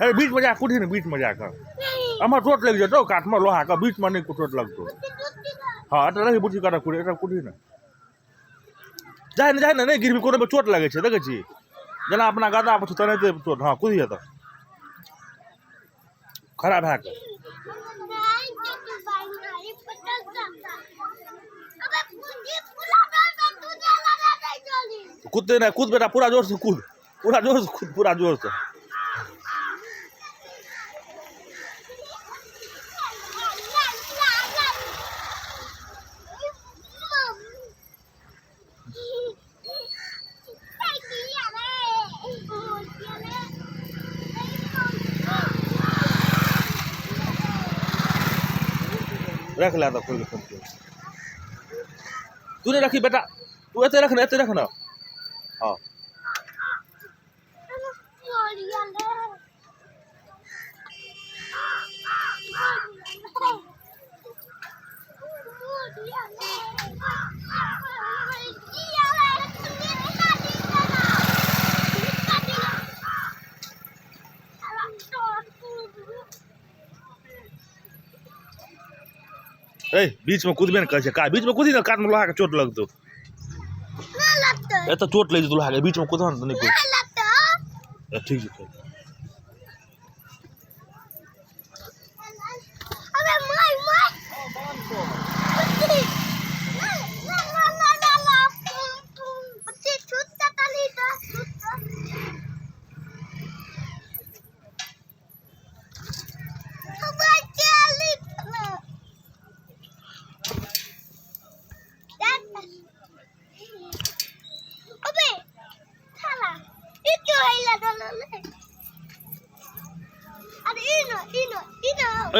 अरे बीच में जा कूदी नहीं बीच में जाकर आम चोट लग जाए काठ में लोहा का बीच में नहीं चोट लगतो हाँ एट नहीं बुझी काटा कूदी एट कूदी ना जाए ना नहीं गिरबी को चोट लगे देखे छी जना अपना गादा पछू तने चोट हाँ कूदी जाता खराब है कूदते ना कूद बेटा पूरा जोर से कूद पूरा जोर से रख ला खोल के तूने रखी बेटा तू ऐसे रखना हाँ बीच में कूदबे न करे का बीच में कूदी ना काट में लोहा के चोट लगतो ए तो चोट लग जतो लोहा के बीच में कूदो न नहीं कूद ठीक है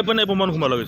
अपन मन घुमा लगे